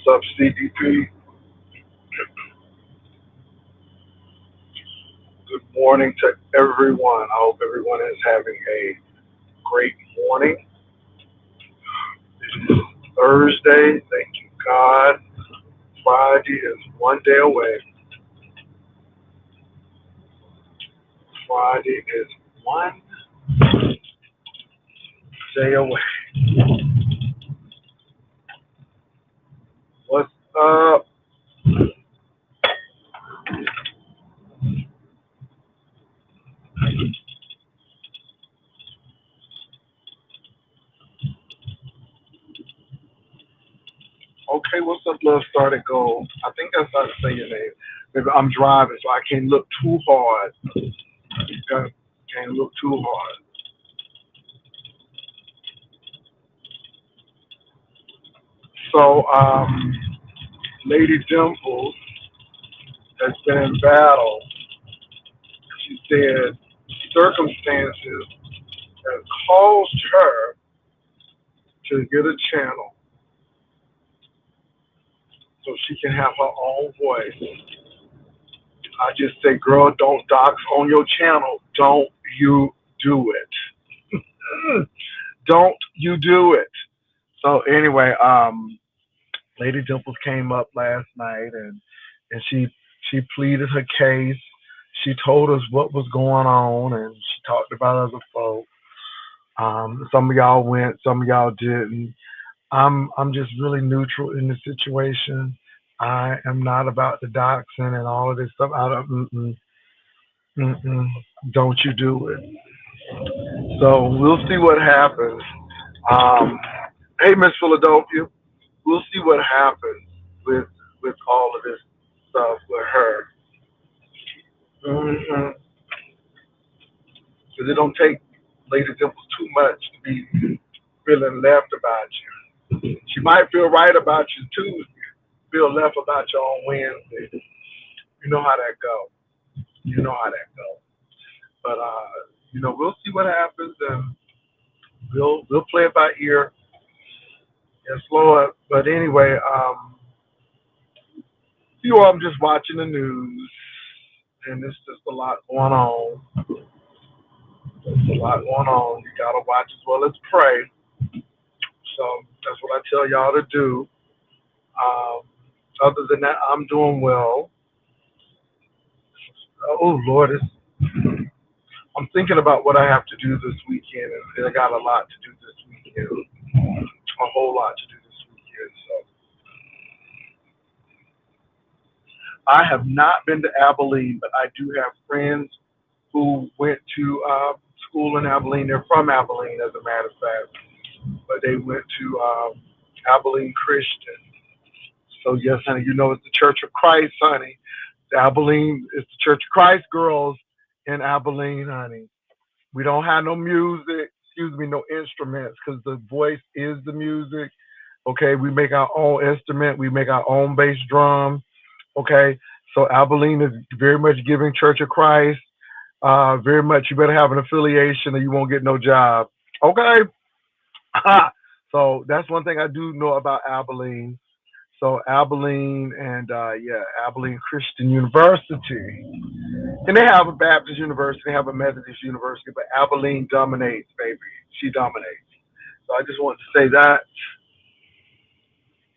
What's up, CDP? Good morning to everyone. I hope everyone is having a great morning. It is Thursday. Thank you, God. Friday is one day away. Friday is one day away. What's up? Okay, what's up, Love Started Gold? I think that's how to say your name. Maybe I'm driving, so I can't look too hard. Can't look too hard. So, Lady Dimples has been in battle. She said circumstances that caused her to get a channel so she can have her own voice. I just say, girl, don't dox on your channel. Don't you do it. Don't you do it. So anyway, Lady Dimples came up last night and she pleaded her case. She told us what was going on and she talked about other folks. Some of y'all went, some of y'all didn't. I'm just really neutral in the situation. I am not about the doxing and all of this stuff. I don't. Mm-mm, don't you do it. So we'll see what happens. Um, hey, Miss Philadelphia, we'll see what happens with with all of this stuff with her. Because it don't take Lady Dimples too much to be feeling left about you. She might feel right about you Tuesday, feel left about you on Wednesday. You know how that go. You know how that go. But we'll see what happens, and we'll play it by ear. Yes, Lord. But anyway, I'm just watching the news, and there's just a lot going on. There's a lot going on. You gotta watch as well as pray. So that's what I tell y'all to do. Um, Other than that, I'm doing well. Oh Lord, I'm thinking about what I have to do this weekend, and I got a lot to do this weekend. A whole lot to do this weekend. So I have not been to Abilene, but I do have friends who went to school in Abilene. They're from Abilene, as a matter of fact, but they went to Abilene Christian. So yes, honey, you know it's the Church of Christ, honey. The Abilene is the Church of Christ girls in Abilene, honey. We don't have no music, excuse me, no instruments, because the voice is the music. Okay, we make our own instrument, we make our own bass drum. Okay, so Abilene is very much giving Church of Christ. Very much, you better have an affiliation or you won't get no job. Okay, so that's one thing I do know about Abilene. So Abilene and Abilene Christian University, and they have a Baptist university, they have a Methodist university, but Abilene dominates, baby. She dominates. So I just want to say that,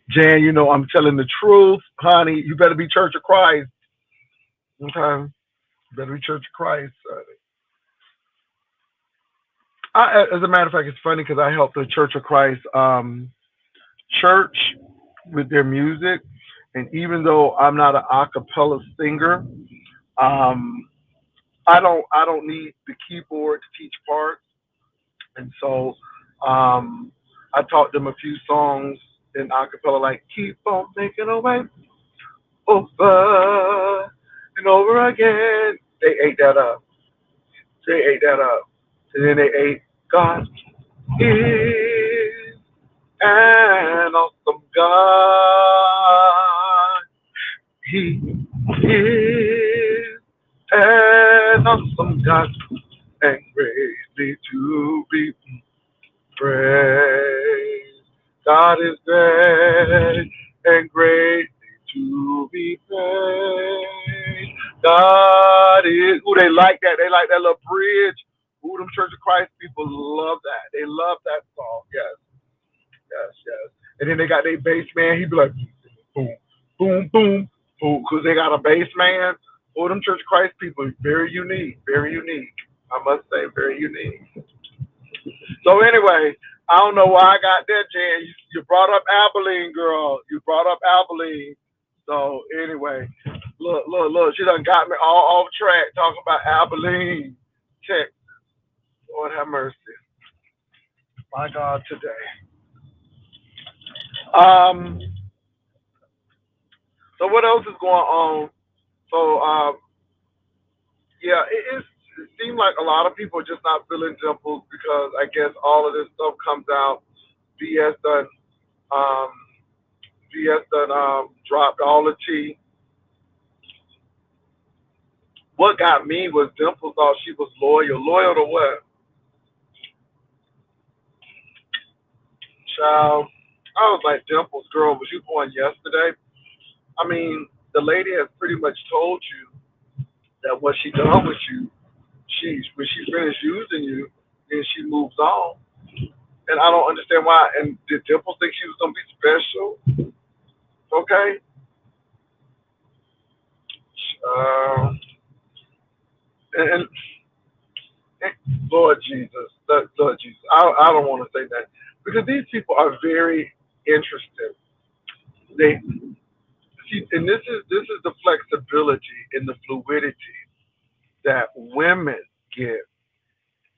Jan. I'm telling the truth, honey. You better be Church of Christ. Okay, you better be Church of Christ. As a matter of fact, it's funny because I helped the Church of Christ church with their music, and even though I'm not an a cappella singer, um, I don't need the keyboard to teach parts, and so I taught them a few songs in a cappella, like "Keep on Making a Way" over and over again. They ate that up. They ate that up, and then they ate God is an awesome God. He is an awesome God and greatly to be praised. God is great and they like that little bridge. Ooh, them Church of Christ people love that. They love that song. Yes, yes, yes. And then they got their bass man. He be like boom, boom, boom, boom, because they got a bass man. Oh, them Church of Christ people very unique, very unique. I must say, very unique. So anyway, I don't know why I got that, Jan. You brought up Abilene, girl. You brought up Abilene. So anyway, look. She done got me all off track talking about Abilene, Texas. Lord have mercy. My God, today. Um. So what else is going on? So yeah, it seems like a lot of people are just not feeling dimples because I guess all of this stuff comes out. BS done. Um. BS done. Dropped all the tea. What got me was Dimple thought she was loyal. Loyal to what? Child. I was like, Dimples, girl, was you born yesterday? I mean, the lady has pretty much told you that what she done with you, when she finished using you, then she moves on. And I don't understand why. And did Dimples think she was gonna be special? Okay. Uh, and Lord Jesus, Lord Jesus, I don't want to say that because these people are very interested. They see, and this is the flexibility and the fluidity that women get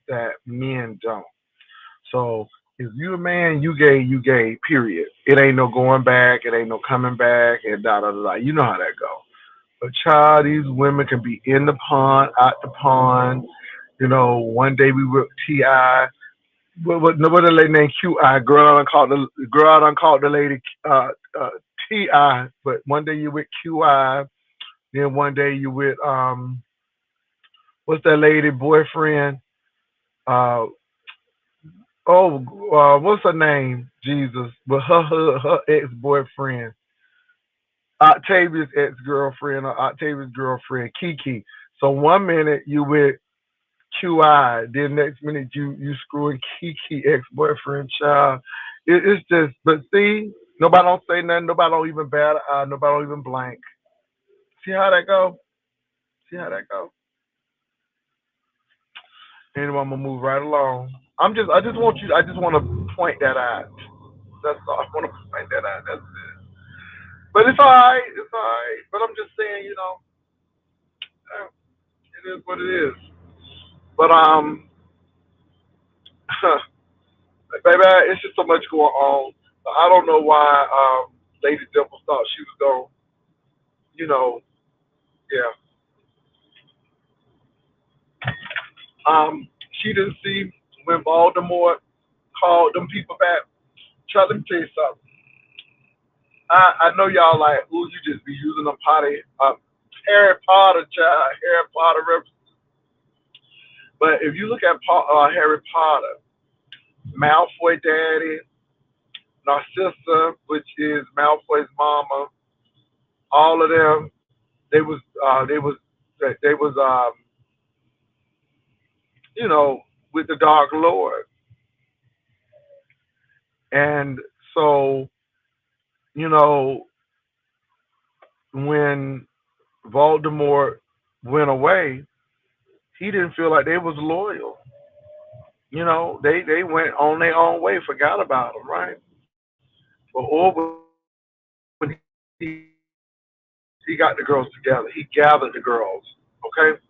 that men don't. So if you a man, you gay, period. It ain't no going back, it ain't no coming back, and da da da da. You know how that go. But child, these women can be in the pond, out the pond. You know, one day we were Ti. What the lady named Qi? Girl. I done called the lady uh, Ti. But one day you with Qi, then one day you with what's that lady boyfriend? Uh oh, what's her name? Jesus, but her ex boyfriend, Octavia's ex girlfriend or Octavia's girlfriend, Kiki. So one minute you with QI, then next minute you screwing Kiki ex boyfriend child. It's just, but see, nobody don't say nothing. Nobody don't even bat. Nobody don't even blank. See how that go? See how that go? Anyway, I'm gonna move right along. I just want you. I just want to point that out. That's all. I want to point that out. That's it. But it's all right. It's all right. But I'm just saying, it is what it is. But baby, it's just so much going on. I don't know why Lady Dimple thought she was going. You know, yeah. She didn't see when Baltimore called them people back. Try let me tell you something. I know y'all like, ooh, you just be using them potty, Harry Potter, child, Harry Potter references. But if you look at Harry Potter, Malfoy daddy, Narcissa, which is Malfoy's mama, all of them, they was, they was, you know, with the Dark Lord, and so, you know, when Voldemort went away, he didn't feel like they was loyal. You know, they went on their own way, forgot about him, right? But or when he got the girls together, he gathered the girls, okay,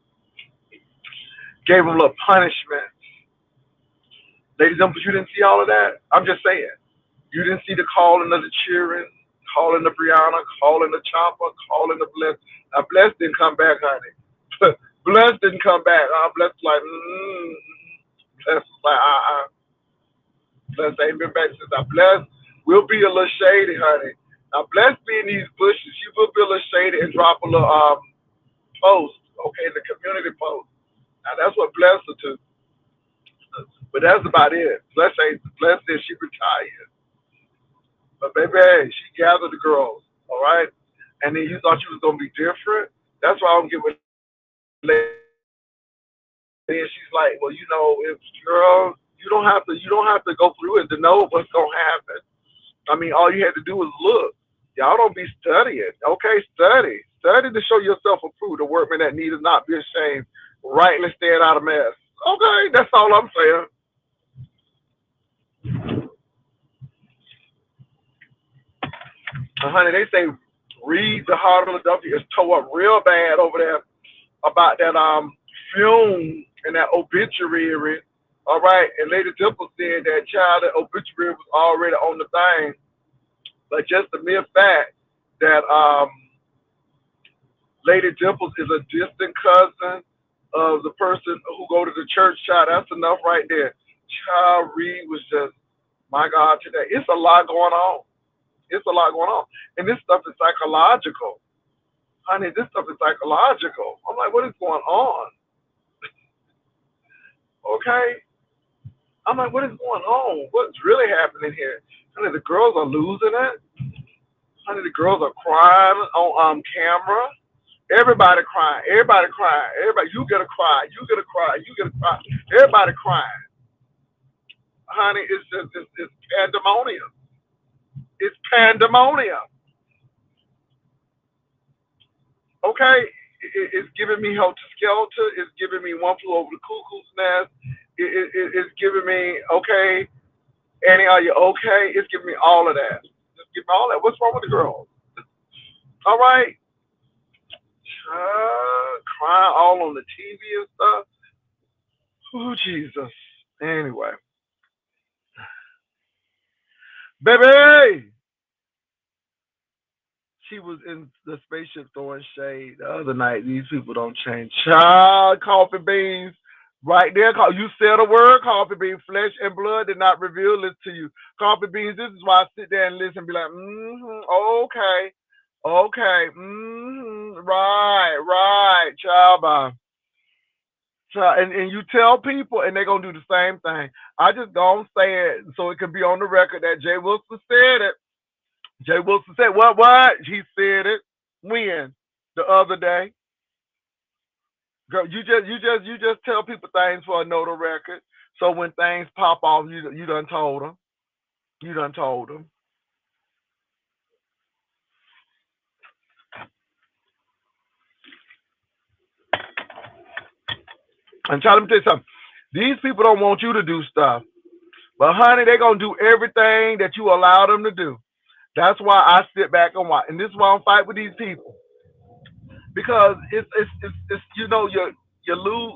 gave them a little punishment. Ladies and gentlemen, you didn't see all of that. I'm just saying, you didn't see the calling of the cheering, calling the Brianna, calling the Chopper, calling the Bless. Now Bless didn't come back, honey. Bless didn't come back. Bless was like, Bless was like, Bless ain't been back since I Bless. We'll be a little shady, honey. Now Bless be in these bushes. She will be a little shady and drop a little post, okay, the community post. Now that's what Bless will do. But that's about it. Bless said she retired. But baby, hey, she gathered the girls, all right? And then you thought you was gonna be different. That's why I don't get with And then she's like, well, if girl, you don't have to go through it to know what's gonna happen. I mean, all you had to do was look. Y'all don't be studying. Okay, study. Study to show yourself approved, a workman that needeth not be ashamed, rightly stand out of mess. Okay, that's all I'm saying. Honey, they say read the heart of Philadelphia is tore up real bad over there about that film and that obituary. All right, and Lady Dimple said that child that obituary was already on the thing, but just the mere fact that Lady Dimples is a distant cousin of the person who go to the church, child, that's enough right there. Child Reed was just, my God, today. It's a lot going on. It's a lot going on. And this stuff is psychological. Honey, this stuff is psychological. I'm like, what is going on? Okay? I'm like, what is going on? What's really happening here? Honey, the girls are losing it. Honey, the girls are crying on camera. Everybody crying. Everybody crying. Everybody, you get a cry. You get a cry. You get a cry. Everybody crying. Honey, it's just it's pandemonium. It's pandemonium. Okay, it's giving me helter skelter. It's giving me one flew over the cuckoo's nest. It's giving me okay, Annie, are you okay? It's giving me all of that. Just give me all that. What's wrong with the girls? All right, crying all on the TV and stuff. Oh Jesus. Anyway, baby. She was in the spaceship throwing shade the other night. These people don't change. Child, coffee beans. Right there, you said a word, coffee bean. Flesh and blood did not reveal this to you. Coffee beans, this is why I sit there and listen and be like, okay, okay, right, right, child, bye. Child, and you tell people and they're going to do the same thing. I just don't say it so it can be on the record that Jay Wilson said it. Jay Wilson said, what? He said it. When? The other day. Girl, you just tell people things for a notary record. So when things pop off, you done told them. You done told them. And tell them to tell you something. These people don't want you to do stuff. But honey, they gonna do everything that you allow them to do. That's why I sit back and watch. And this is why I fight with these people. Because it's you lose,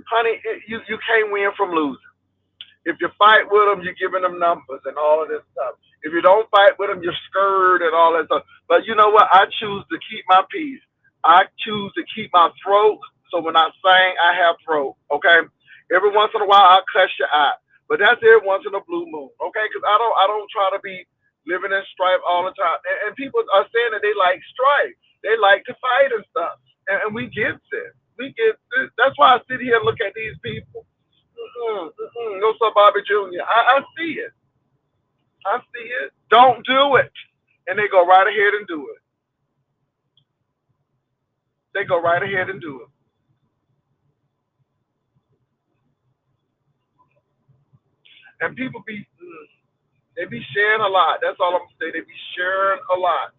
honey. You can't win from losing. If you fight with them, you're giving them numbers and all of this stuff. If you don't fight with them, you're scared and all that stuff. But you know what? I choose to keep my peace. I choose to keep my throat. So when I sing, I have throat. Okay. Every once in a while, I'll cuss you out, but that's every once in a blue moon. Okay, because I don't try to be living in strife all the time. And people are saying that they like strife. They like to fight and stuff. And we get it. We get it. That's why I sit here and look at these people. No, sir, Bobby Jr. I see it. I see it. Don't do it. And they go right ahead and do it. They go right ahead and do it. And people they be sharing a lot. That's all I'm gonna say. They be sharing a lot.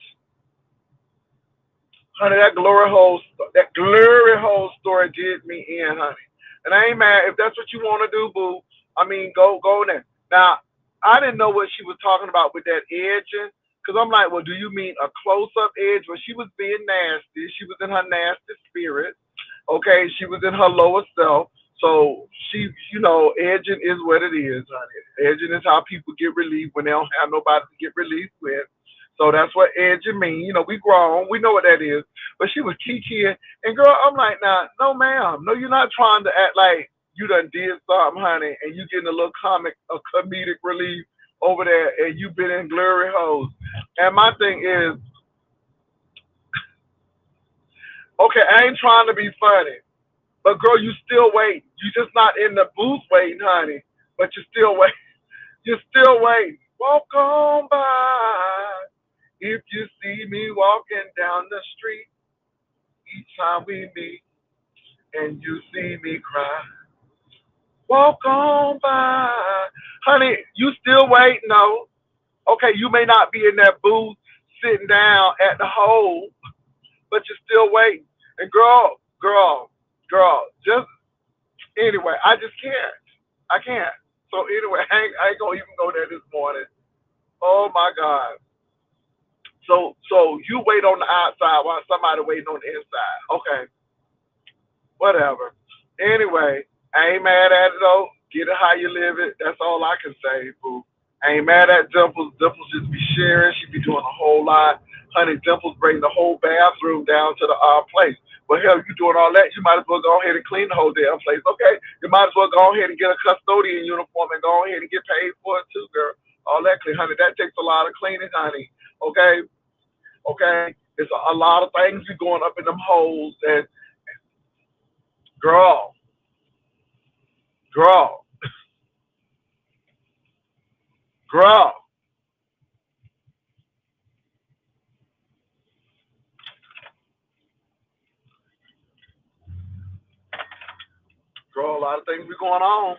Honey, that glory hole story did me in, honey. And I ain't mad if that's what you want to do, boo. I mean, go there. Now, I didn't know what she was talking about with that edging, because I'm like, well, do you mean a close up edge? Well, she was being nasty. She was in her nasty spirit. Okay, she was in her lower self. So edging is what it is, honey. Edging is how people get relief when they don't have nobody to get relief with. So that's what edging mean. We grown, we know what that is. But she was kikiing, and girl, I'm like, nah, no, ma'am, no, you're not trying to act like you done did something, honey, and you getting a little comedic relief over there, and you been in glory holes. And my thing is, okay, I ain't trying to be funny, but girl, you still waiting. You just not in the booth waiting, honey, but you still waiting. You're still waiting. Walk on by. If you see me walking down the street each time we meet and you see me cry. Walk on by. Honey, you still waiting though. Okay, you may not be in that booth sitting down at the hole, but you're still waiting. And girl, just anyway, I just can't. I can't. So anyway, I ain't gonna even go there this morning. Oh my God. So you wait on the outside while somebody waiting on the inside. Okay, whatever. Anyway, I ain't mad at it though. Get it how you live it. That's all I can say, boo. I ain't mad at Dimples. Dimples just be sharing. She be doing a whole lot. Honey, Dimples bring the whole bathroom down to the place. Well, hell, you doing all that, you might as well go ahead and clean the whole damn place. Okay, you might as well go ahead and get a custodian uniform and go ahead and get paid for it too, girl. All that clean, honey. That takes a lot of cleaning, honey. Okay, okay. It's a lot of things you going up in them holes, and girl, girl, girl, girl. A lot of things be going on.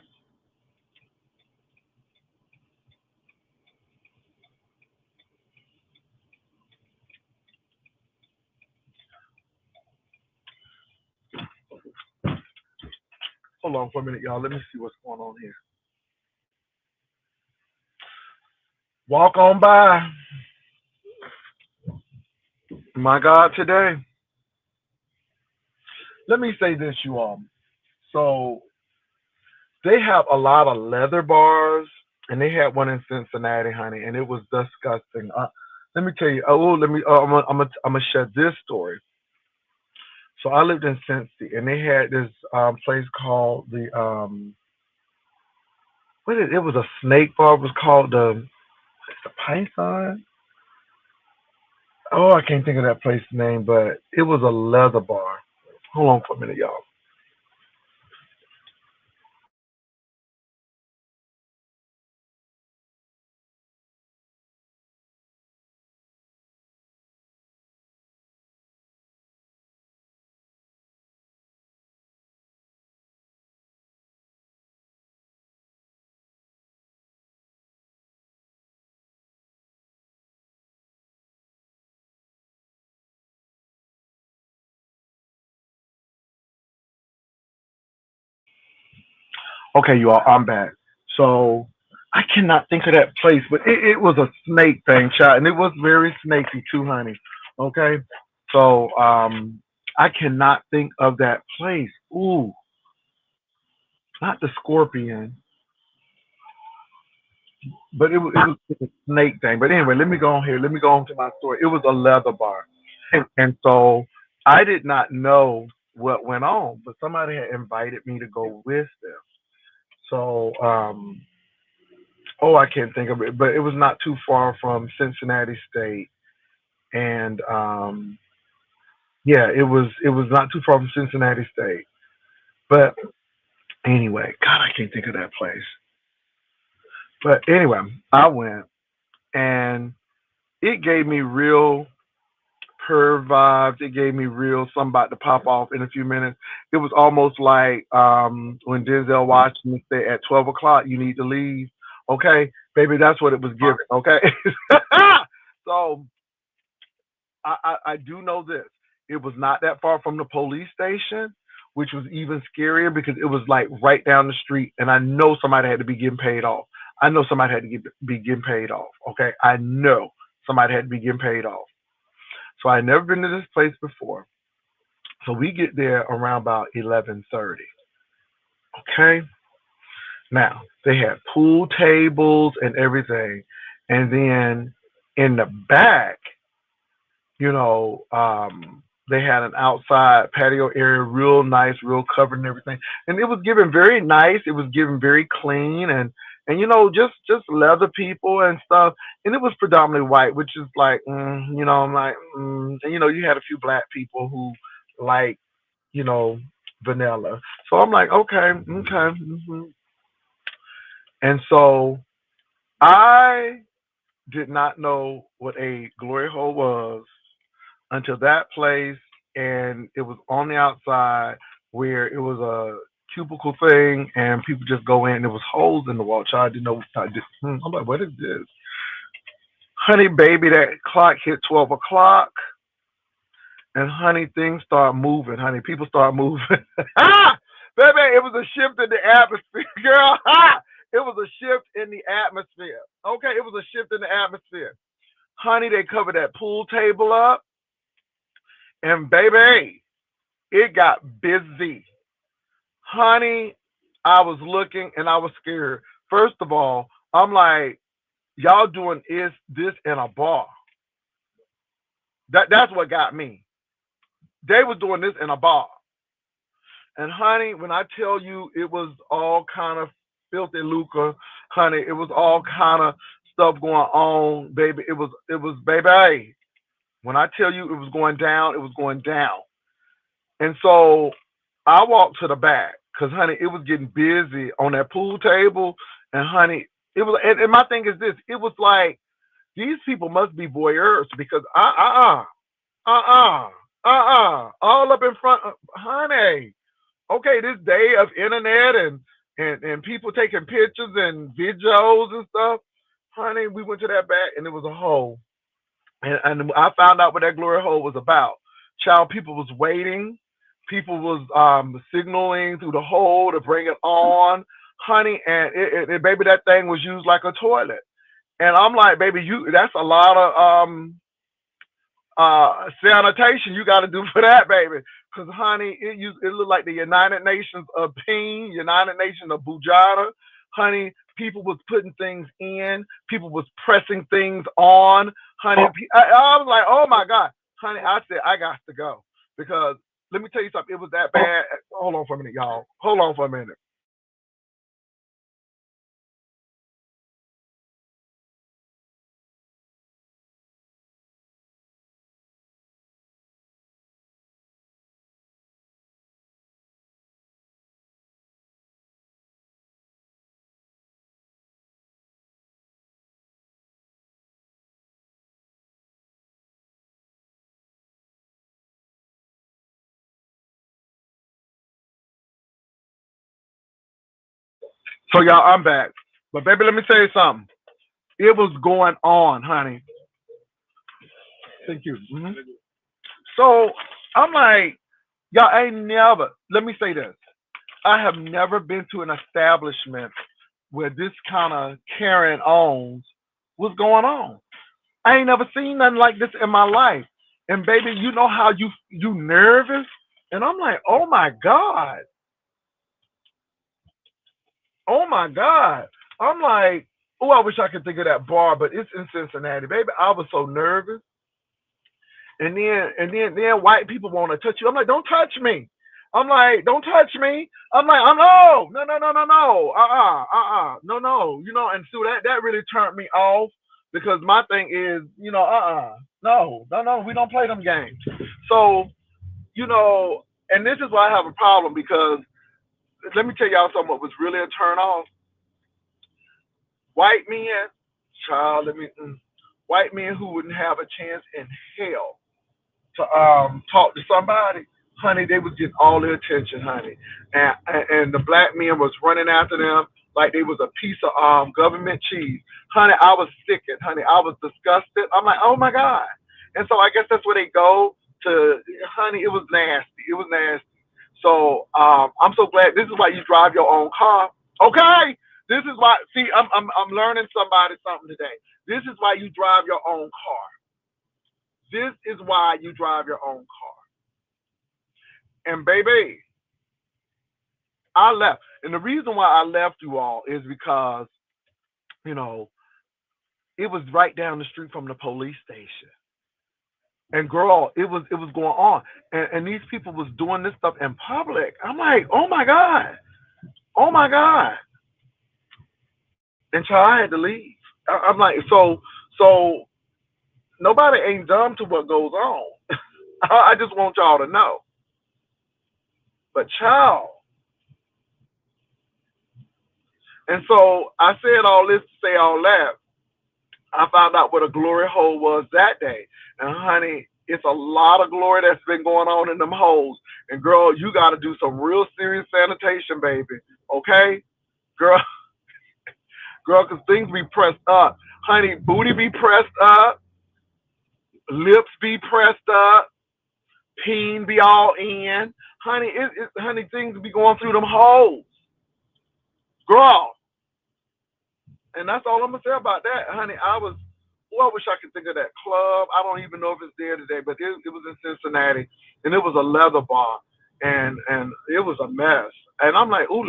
Hold on for a minute, y'all. Let me see what's going on here. Walk on by. My God, today. Let me say this, you all. So they have a lot of leather bars, and they had one in Cincinnati, honey, and it was disgusting. Let me tell you. Oh, let me. I'm gonna share this story. So I lived in Cincy, and they had this place called the what is it? It was a snake bar. It was called the Python. Oh, I can't think of that place name, but it was a leather bar. Hold on for a minute, y'all. Okay, you all, I'm back. So I cannot think of that place, but it was a snake thing, child, and it was very snaky too, honey. Okay, so I cannot think of that place. Ooh, not the scorpion, but it was a snake thing. But anyway, let me go on here. Let me go on to my story. It was a leather bar, and so I did not know what went on, but somebody had invited me to go with them. So oh, I can't think of it, but it was not too far from Cincinnati State, and yeah, it was not too far from Cincinnati State. But anyway, God, I can't think of that place. But anyway, I went, and it gave me real perv vibes. It gave me real something about to pop off in a few minutes. It was almost like when Denzel Washington said at 12 o'clock you need to leave. Okay, baby, that's what it was giving. Okay, so I do know this. It was not that far from the police station, which was even scarier because it was like right down the street, and I know somebody had to be getting paid off. I know somebody had to be getting paid off. Okay, I know somebody had to be getting paid off. So I had never been to this place before. So we get there around about 11:30. Okay, now they had pool tables and everything, and then in the back they had an outside patio area, real nice, real covered and everything. And it was given very nice. It was given very clean and just leather people and stuff. And it was predominantly white, which is like, I'm like, and you had a few black people who like, you know, vanilla. So I'm like, okay, okay. And so I did not know what a glory hole was until that place, and it was on the outside where it was a cubicle thing, and people just go in. There was holes in the wall. Child, I didn't know. I'm like, what is this? Honey, baby, that clock hit 12 o'clock, and honey, things start moving. Honey, people start moving. Ah, baby, it was a shift in the atmosphere, girl. Ah, it was a shift in the atmosphere. Okay, it was a shift in the atmosphere. Honey, they covered that pool table up, and baby, it got busy. Honey, I was looking and I was scared. First of all, I'm like, y'all doing is this in a bar. That's what got me. They was doing this in a bar. And honey, when I tell you it was all kind of filthy lucre, honey, it was all kind of stuff going on, baby. It was baby. When I tell you it was going down, it was going down. And so I walked to the back because, honey, it was getting busy on that pool table. And, honey, it was, and my thing is this, it was like these people must be voyeurs because, all up in front, honey. Okay, this day of internet and people taking pictures and videos and stuff, honey, we went to that back and it was a hole. And I found out what that glory hole was about. Child, people was waiting. People was signaling through the hole to bring it on, honey. And baby, that thing was used like a toilet. And I'm like, baby, that's a lot of sanitation you got to do for that, baby. Because, honey, it looked like the United Nations of Peen, United Nations of Bujada. Honey, people was putting things in. People was pressing things on. Honey, I was like, oh, my God. Honey, I said, I got to go. Because let me tell you something. It was that bad. Hold on for a minute, y'all. Hold on for a minute. So, y'all, I'm back. But, baby, let me tell you something. It was going on, honey. Thank you. So, I'm like, y'all ain't never, let me say this. I have never been to an establishment where this kind of carrying on was going on. I ain't never seen nothing like this in my life. And baby, you know how you nervous? And I'm like, oh my God. Oh my God. I'm like, oh, I wish I could think of that bar, but it's in Cincinnati. Baby, I was so nervous. And then white people want to touch you. I'm like, don't touch me. I'm like, don't touch me. I'm like, I'm no, no, no, And so that really turned me off because my thing is, no, we don't play them games. So and this is why I have a problem because let me tell y'all something. What was really a turn off? White men, child. White men who wouldn't have a chance in hell to talk to somebody, honey, they was getting all their attention, honey. And the black men was running after them like they was a piece of government cheese. Honey, I was sickened, honey. I was disgusted. I'm like, oh my God. And so I guess that's where they go to, honey, it was nasty. It was nasty. So I'm so glad this is why you drive your own car. Okay? This is why see, I'm learning somebody something today. This is why you drive your own car. This is why you drive your own car. And baby, I left. And the reason why I left you all is because, you know, it was right down the street from the police station. And girl, it was going on. And these people was doing this stuff in public. I'm like, oh my God. Oh my God. And so I had to leave. I'm like, so nobody ain't dumb to what goes on. I just want y'all to know. But child, and so I said all this to say all that. I found out what a glory hole was that day. And honey, It's a lot of glory that's been going on in them holes. And girl, you got to do some real serious sanitation, baby. Okay, girl, girl, because things be pressed up, honey. Booty be pressed up, lips be pressed up, peen be all in, honey. Honey, things be going through them holes, girl. And that's all I'm gonna say about that, honey. I wish I could think of that club. I don't even know if it's there today, but it was in Cincinnati, and it was a leather bar, and it was a mess. And I'm like, ooh,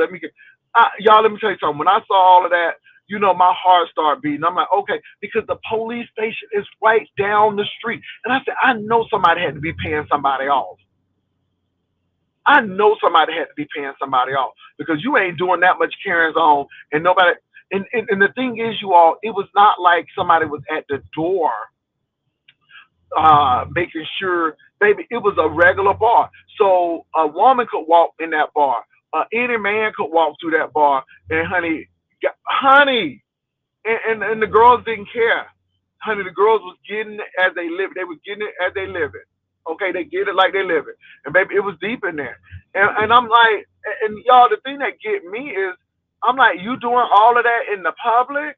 y'all. Let me tell you something. When I saw all of that, my heart started beating. I'm like, okay, because the police station is right down the street, and I said, I know somebody had to be paying somebody off. I know somebody had to be paying somebody off because you ain't doing that much carrying on, and nobody. And the thing is, you all, it was not like somebody was at the door making sure, baby, it was a regular bar. So a woman could walk in that bar. Any man could walk through that bar. And honey, and the girls didn't care. Honey, the girls was getting it as they live. They was getting it as they live it. Okay, they get it like they live it. And baby, it was deep in there. And I'm like, and y'all, the thing that get me is, I'm like, you doing all of that in the public?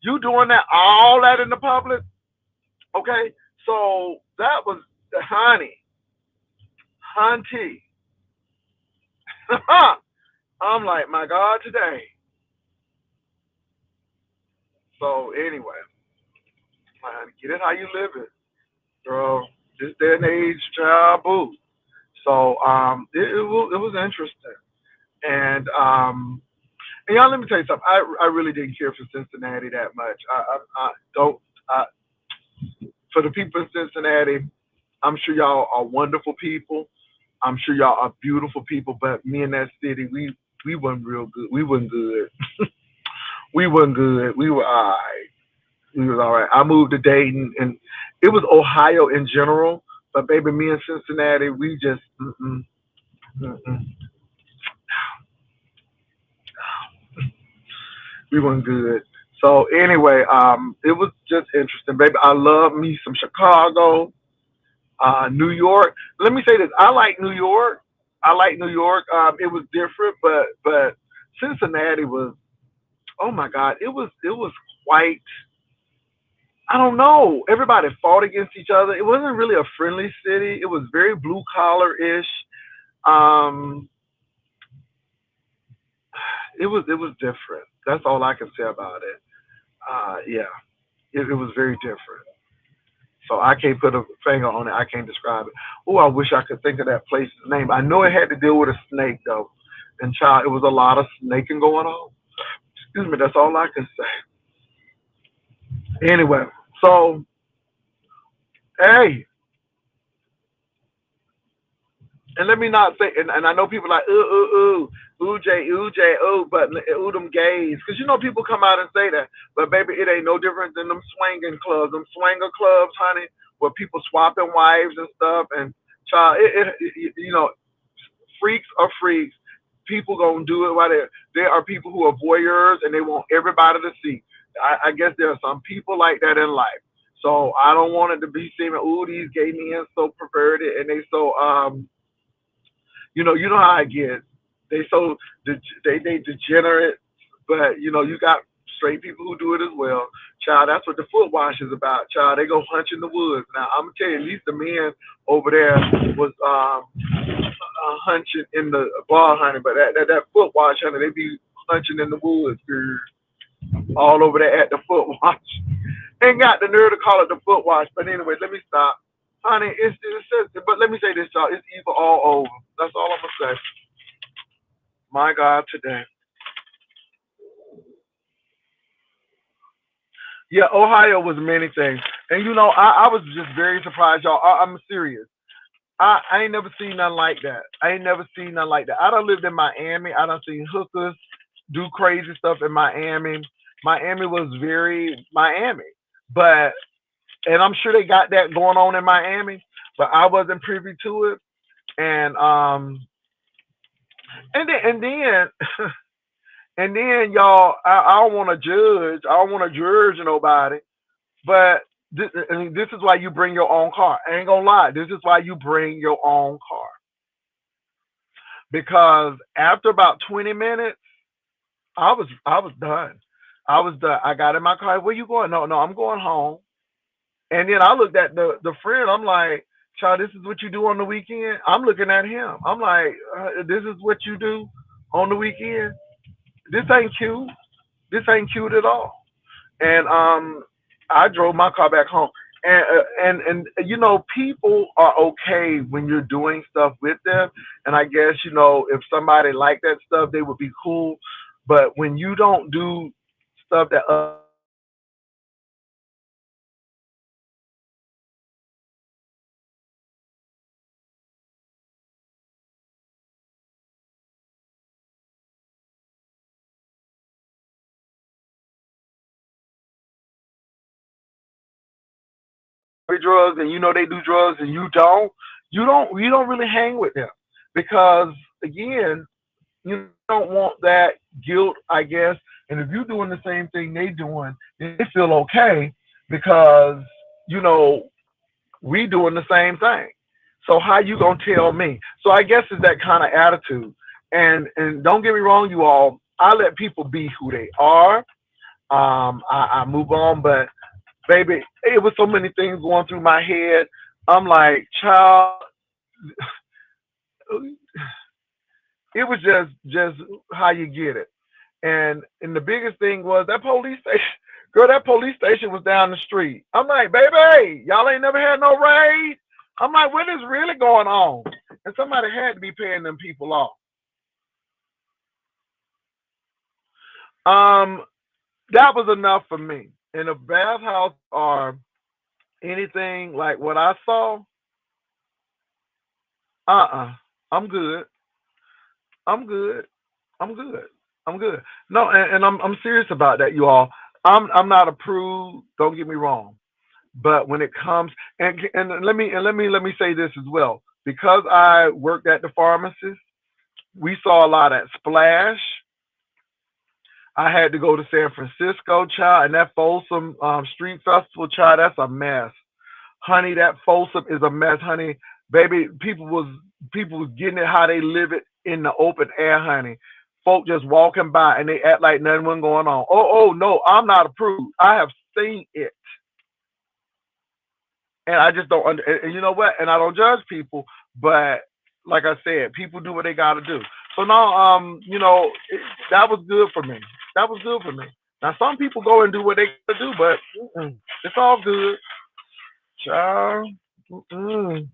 You doing all that in the public? Okay, so that was the hunty. I'm like, my God, today. So anyway, get it how you live it, girl. This day and age, child, boo. So it was interesting, and y'all, let me tell you something. I really didn't care for Cincinnati that much. I don't. I, for the people in Cincinnati, I'm sure y'all are wonderful people. I'm sure y'all are beautiful people. But me in that city, we wasn't real good. We wasn't good. We wasn't good. We were all right. We was all right. I moved to Dayton, and it was Ohio in general. But baby, me and Cincinnati, we just mm-mm, we weren't good. So anyway, it was just interesting, baby. I love me some Chicago, New York. Let me say this: I like New York. I like New York. It was different, but Cincinnati was. Oh my God, it was quite. I don't know. Everybody fought against each other. It wasn't really a friendly city. It was very blue collar ish. Um, it was different. That's all I can say about it. Yeah, it was very different. So I can't put a finger on it. I can't describe it. Oh, I wish I could think of that place's name. I know it had to deal with a snake though, and child, it was a lot of snaking going on. Excuse me. That's all I can say. Anyway, so hey, and let me not say, and I know people like ooh, Jay, ooh, but ooh, them gays, because people come out and say that, but baby, it ain't no different than them swinging clubs, them swinger clubs, honey, where people swapping wives and stuff, and child, freaks are freaks. People gonna do it while there are people who are voyeurs and they want everybody to see. I guess there are some people like that in life. So I don't want it to be seen. Ooh, these gay men so perverted and they so you know how I get. They so they degenerate, but you got straight people who do it as well. Child, that's what the foot wash is about. Child, they go hunch in the woods. Now I'm gonna tell you, at least the men over there was hunching in the bar, honey. But that foot wash, honey, they be hunching in the woods, girl, all over there at the foot wash. Ain't got the nerve to call it the foot wash. But anyway, let me stop. Honey, but let me say this, y'all. It's evil all over. That's all I'm gonna say. My God, today. Yeah, Ohio was many things, and I was just very surprised, y'all. I'm serious. I ain't never seen nothing like that. I ain't never seen nothing like that. I done lived in Miami. I done seen hookers do crazy stuff in Miami. Miami was very Miami, but and I'm sure they got that going on in Miami, but I wasn't privy to it. And and then and then y'all, I don't want to judge. I don't want to judge nobody, but this is why you bring your own car. I ain't gonna lie. This is why you bring your own car. Because after about 20 minutes, I was done. I was done. I got in my car. Where you going? No, no, I'm going home. And then I looked at the friend. I'm like, child, this is what you do on the weekend. I'm looking at him. I'm like, this is what you do on the weekend. This ain't cute. This ain't cute at all. And I drove my car back home. And you know, people are okay when you're doing stuff with them. And I guess, you know, if somebody liked that stuff, they would be cool. But when you don't do stuff that other people like, drugs and you know they do drugs and you don't really hang with them because again you don't want that guilt, I guess. And if you're doing the same thing they doing, then they feel okay because you know we doing the same thing. So how you gonna tell me? So I guess it's that kind of attitude. And don't get me wrong, you all. I let people be who they are. I move on, but baby, it was so many things going through my head. I'm like, child, it was just how you get it. And the biggest thing was that police station. Girl, that police station was down the street. I'm like, baby, y'all ain't never had no raid. I'm like, what is really going on? And somebody had to be paying them people off. Um, that was enough for me. In a bathhouse or anything like what I saw, I'm good. I'm good. I'm good. I'm good. No, and I'm serious about that, you all. I'm not a prude. Don't get me wrong. But when it comes and let me say this as well. Because I worked at the pharmacist, we saw a lot at Splash. I had to go to San Francisco, child, and that Folsom Street Festival, child, that's a mess. Honey, that Folsom is a mess, honey. Baby, people was getting it how they live it in the open air, honey. Folk just walking by and they act like nothing was going on. Oh no, I'm not approved. I have seen it, and I just don't under. And you know what? And I don't judge people, but like I said, people do what they got to do. So now, that was good for me. That was good for me. Now some people go and do what they got to do, but it's all good, child. Mm-mm.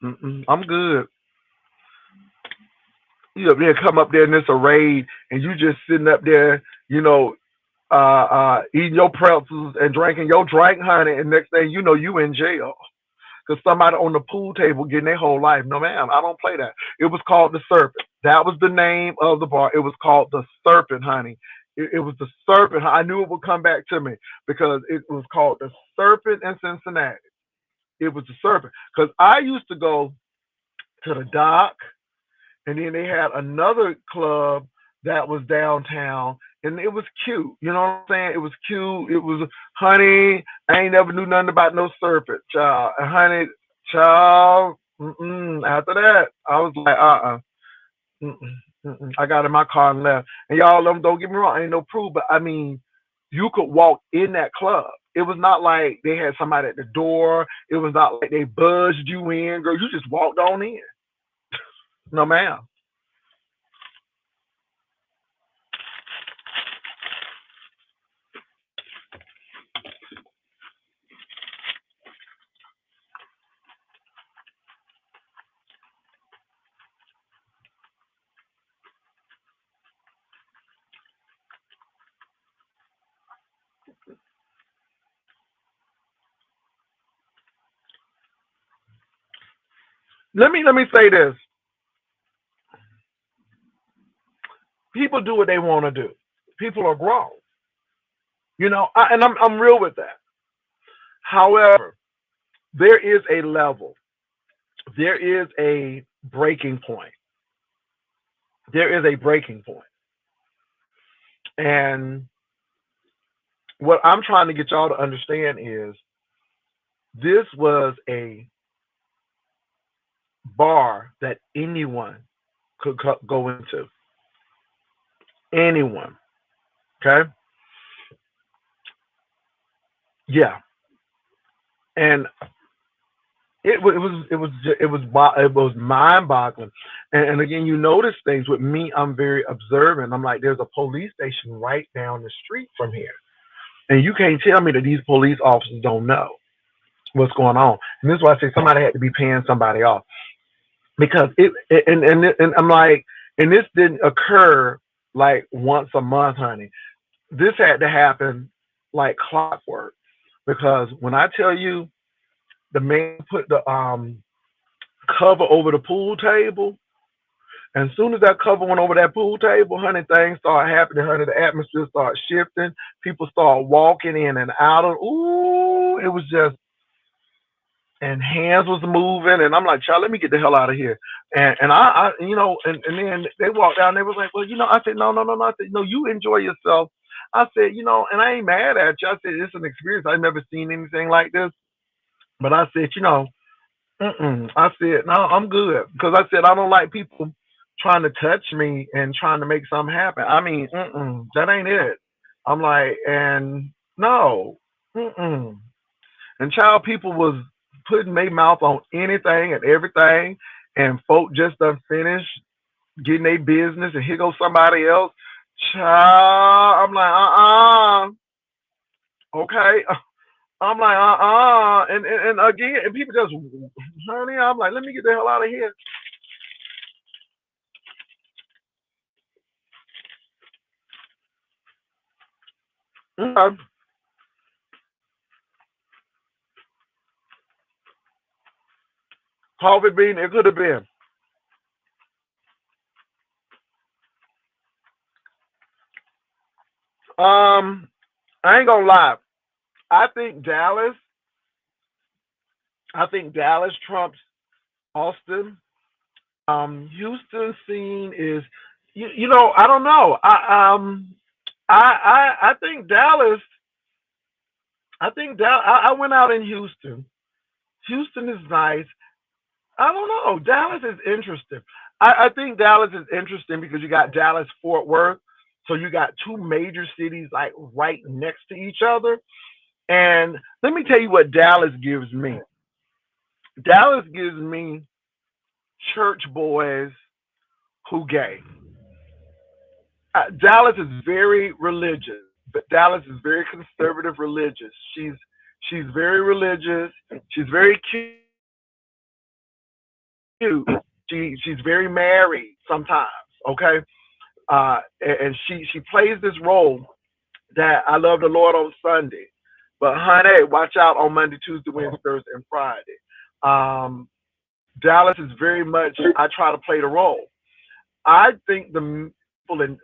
Mm-mm. I'm good. You up there, come up there in this array, and you just sitting up there, you know, eating your pretzels and drinking your drink, honey, and next thing you know, you in jail because somebody on the pool table getting their whole life. No, ma'am, I don't play that. It was called the Serpent. That was the name of the bar. It was called the Serpent, honey. It was the Serpent. I knew it would come back to me because it was called the Serpent in Cincinnati. It was the Serpent because I used to go to the dock. And then they had another club that was downtown, and it was cute. You know what I'm saying? It was cute. It was honey. I ain't never knew nothing about no serpent, child. And honey, child. After that, I was like, mm-mm, I got in my car and left. And y'all, don't get me wrong, I ain't no proof, but I mean, you could walk in that club. It was not like they had somebody at the door. It was not like they buzzed you in, girl. You just walked on in. No, ma'am. Let me say this. People do what they want to do. People are grown, and I'm real with that. However, there is a level, there is a breaking point, there is a breaking point, and what I'm trying to get y'all to understand is this was a bar that anyone could go into. Anyone. Okay. Yeah. And it was mind boggling. And again, you notice things with me. I'm very observant. I'm like, there's a police station right down the street from here, and you can't tell me that these police officers don't know what's going on. And this is why I say somebody had to be paying somebody off because and I'm like, and this didn't occur like once a month, honey. This had to happen like clockwork because when I tell you the man put the cover over the pool table. And as soon as that cover went over that pool table, honey, things started happening, honey. The atmosphere started shifting. People started walking in and out of. Ooh, it was just, and hands was moving, and I'm like, child, let me get the hell out of here. And and then they walked down. They was like, well, I said, no, no, no, no. I said, no, you enjoy yourself. I said, and I ain't mad at you. I said, it's an experience. I've never seen anything like this. But I said, mm-mm. I said, no, I'm good. Because I said, I don't like people trying to touch me and trying to make something happen. I mean, that ain't it. I'm like, and no, mm-mm. And child, people was putting their mouth on anything and everything. And folk just done finished getting their business. And here goes somebody else. Child, I'm like, okay. I'm like, and again, and people just, honey, I'm like, let me get the hell out of here. Okay. Coffee bean, it could have been. Um, I ain't gonna lie. I think Dallas, I think Dallas trumps Austin. Houston scene is, I don't know. I think Dallas. I think Dallas. I went out in Houston. Houston is nice. I don't know. Dallas is interesting. I think Dallas is interesting because you got Dallas Fort Worth. So you got two major cities like right next to each other. And let me tell you what Dallas gives me. Dallas gives me church boys who gay. Dallas is very religious, but Dallas is very conservative religious. She's very religious. She's very cute. She's very married sometimes. Okay, and she plays this role that I love the Lord on Sunday, but honey, watch out on Monday, Tuesday, Wednesday, Thursday, and Friday. Um, Dallas is very much I try to play the role. I think the people in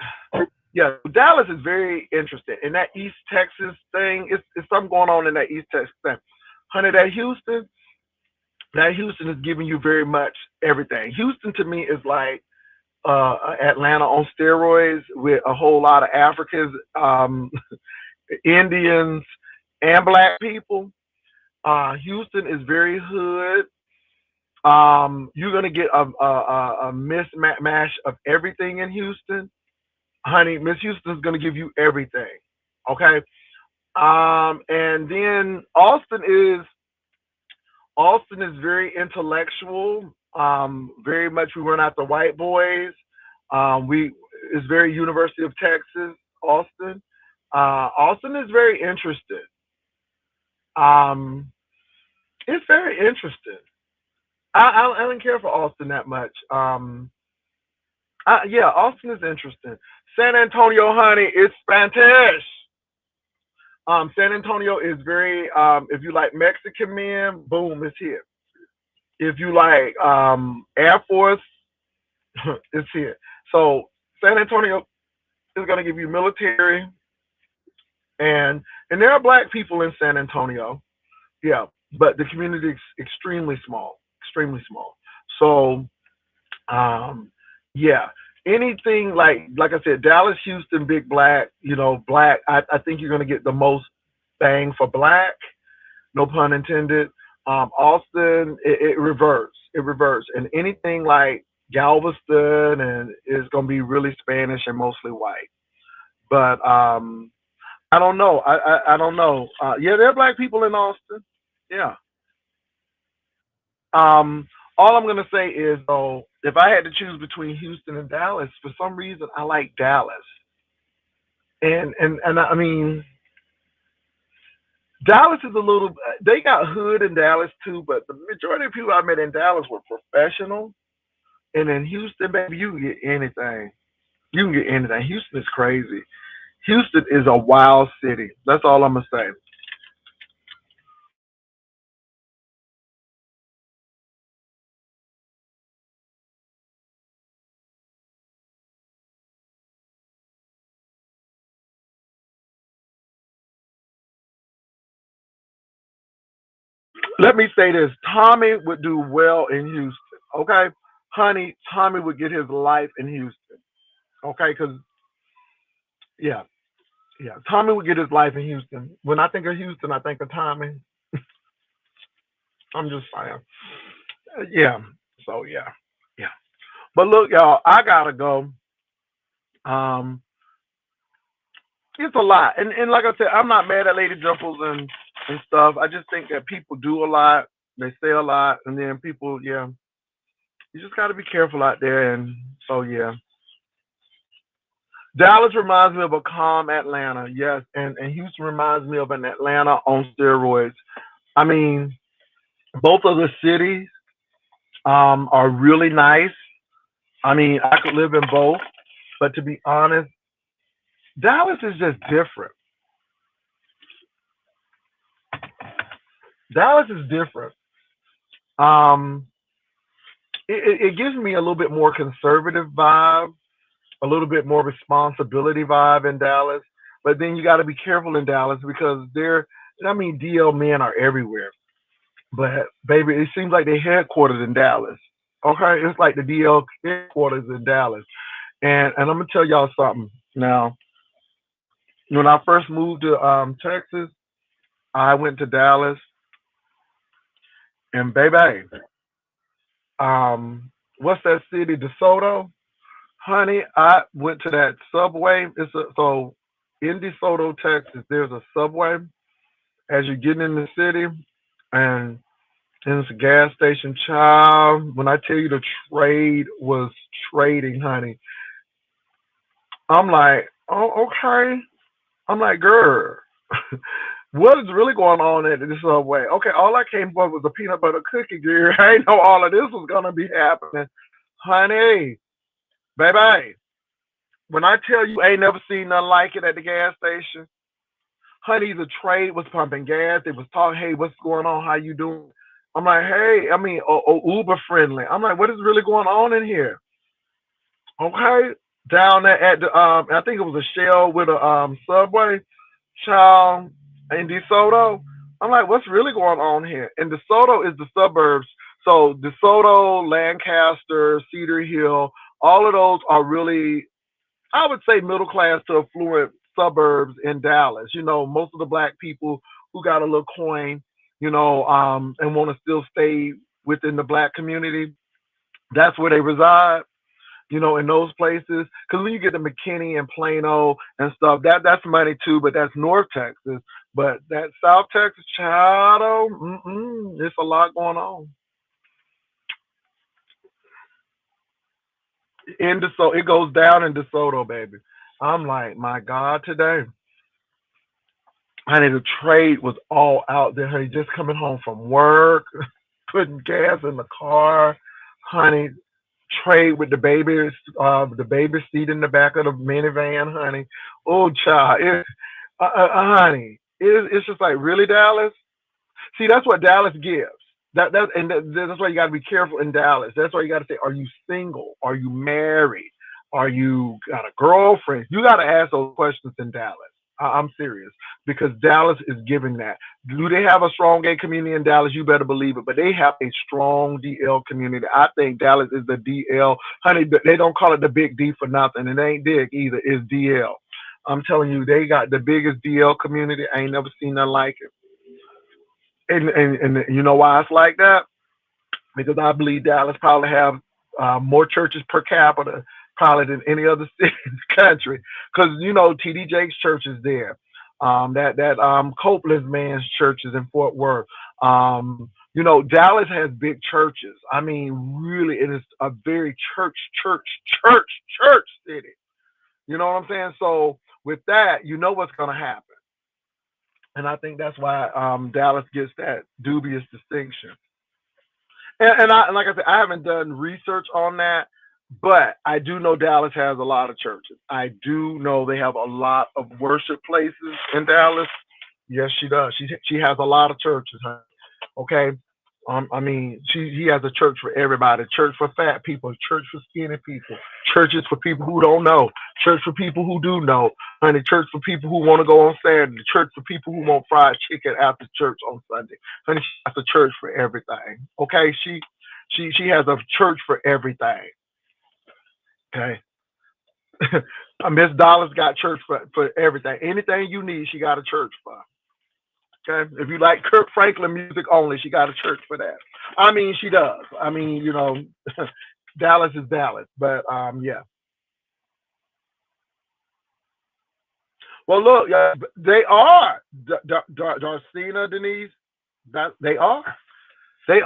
yeah, Dallas is very interesting. And that East Texas thing, it's something going on in that East Texas thing. Honey, that Houston is giving you very much everything. Houston to me is like Atlanta on steroids with a whole lot of Africans, Indians, and black people. Houston is very hood. You're gonna get a mismatch of everything in Houston, honey. Miss Houston's gonna give you everything. Okay. And then Austin is very intellectual. Very much we run out the white boys. We is very University of Texas, Austin. Austin is very interested. Um, it's very interesting. I don't care for Austin that much. Yeah, Austin is interesting. San Antonio, honey, it's fantastic. San Antonio is very. If you like Mexican men, boom, it's here. If you like Air Force, it's here. So San Antonio is going to give you military, and there are black people in San Antonio. Yeah, but the community is extremely small, extremely small. So, um, yeah. anything like I said, Dallas, Houston, big black, black. I think you're gonna get the most bang for black. No pun intended. Austin, it reverts. It reverts, and anything like Galveston and is gonna be really Spanish and mostly white. But I don't know. I don't know. Yeah, there are black people in Austin. Yeah. All I'm gonna say is though, if I had to choose between Houston and Dallas, for some reason I like Dallas. And I mean, Dallas is a little. They got hood in Dallas too, but the majority of people I met in Dallas were professional. And in Houston, baby, you can get anything. You can get anything. Houston is crazy. Houston is a wild city. That's all I'm gonna say. Let me say this: Tommy would do well in Houston. Okay, honey, Tommy would get his life in Houston. Okay, because yeah, yeah, Tommy would get his life in Houston. When I think of Houston, I think of Tommy. I'm just saying. Yeah. So yeah, yeah. But look, y'all, I gotta go. Um, it's a lot, and like I said, I'm not mad at Lady Jumples and stuff. I just think that people do a lot, they say a lot, and then people, yeah, you just got to be careful out there. And so yeah, Dallas reminds me of a calm Atlanta, yes, and Houston reminds me of an Atlanta on steroids. I mean, both of the cities are really nice. I mean, I could live in both, but to be honest, Dallas is just different. Dallas is different. Um, it gives me a little bit more conservative vibe, a little bit more responsibility vibe in Dallas. But then you got to be careful in Dallas because I mean, DL men are everywhere. But baby, it seems like they're headquartered in Dallas. Okay, it's like the DL headquarters in Dallas. And I'm gonna tell y'all something. Now, when I first moved to Texas, I went to Dallas, and baby, what's that city, DeSoto? Honey, I went to that subway. So in DeSoto, Texas, there's a subway as you're getting in the city, and it's a gas station. Child, when I tell you the trade was trading, honey, I'm like, oh, okay. I'm like, girl, what is really going on at this subway? Okay, all I came for was a peanut butter cookie, girl. I didn't know all of this was gonna be happening, honey, baby. When I tell you, I ain't never seen nothing like it at the gas station. Honey, the trade was pumping gas. They was talking, hey, what's going on? How you doing? I'm like, hey, I mean, Uber friendly. I'm like, what is really going on in here? Okay, down there at the I think it was a Shell with a Subway, child in DeSoto. I'm like, what's really going on here? And DeSoto is the suburbs. So DeSoto, Lancaster, Cedar Hill, all of those are really, I would say, middle class to affluent suburbs in Dallas. Most of the black people who got a little coin, and want to still stay within the black community, that's where they reside. In those places, because when you get to McKinney and Plano and stuff, that's money too, but that's North Texas. But that South Texas, child, it's a lot going on. In DeSoto, it goes down in DeSoto, baby. I'm like, my God, today. Honey, the trade was all out there. Honey, just coming home from work, putting gas in the car. Honey, trade with the baby seat in the back of the minivan, honey. Oh, child, honey, it's just like, really, Dallas. See, that's what Dallas gives. That's why you got to be careful in Dallas. That's why you got to say, are you single? Are you married? Are you got a girlfriend? You got to ask those questions in Dallas. I'm serious because Dallas is giving that. Do they have a strong gay community in Dallas? You better believe it. But they have a strong DL community. I think Dallas is the DL. Honey, they don't call it the big D for nothing. It ain't Dig either. It's DL. I'm telling you, they got the biggest DL community. I ain't never seen nothing like it. And you know why it's like that? Because I believe Dallas probably have more churches per capita probably than any other city in the country. Because you know TD Jakes Church is there. That Copeland's man's church is in Fort Worth. You know Dallas has big churches. I mean, really, it is a very church, church, church city. You know what I'm saying? So with that, you know what's going to happen, and I think that's why Dallas gets that dubious distinction. And like I said, I haven't done research on that, but I do know Dallas has a lot of churches. I do know they have a lot of worship places in Dallas. Yes, she does. She has a lot of churches, huh? Okay. I mean, he has a church for everybody. Church for fat people, church for skinny people, churches for people who don't know, church for people who do know, honey. Church for people who want to go on Saturday, church for people who want fried chicken after church on Sunday, honey. She has a church for everything. Okay, she has a church for everything. Okay, Miss Dollars got church for everything. Anything you need, she got a church for. Okay, if you like Kirk Franklin music only, she got a church for that. I mean, she does. I mean, you know, Dallas is Dallas, but yeah. Well, look, they are Darcina Denise. That they are, they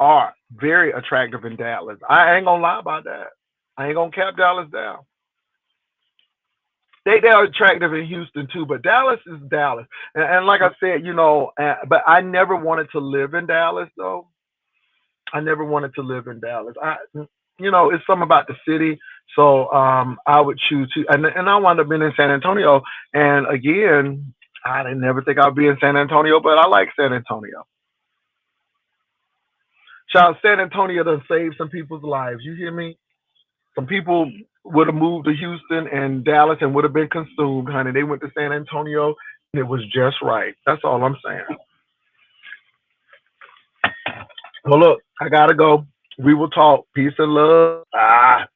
are very attractive in Dallas. I ain't gonna lie about that. I ain't gonna cap Dallas down. They are attractive in Houston too, but Dallas is Dallas. And like I said, you know, but I never wanted to live in Dallas though. I never wanted to live in Dallas. You know, it's something about the city. So I would choose to, and I wound up being in San Antonio. And again, I didn't never think I'd be in San Antonio, but I like San Antonio. Child, San Antonio done saved some people's lives. You hear me? Some people would have moved to Houston and Dallas and would have been consumed, honey. They went to San Antonio and it was just right. That's all I'm saying. Well, look, I gotta go. We will talk. Peace and love. Ah.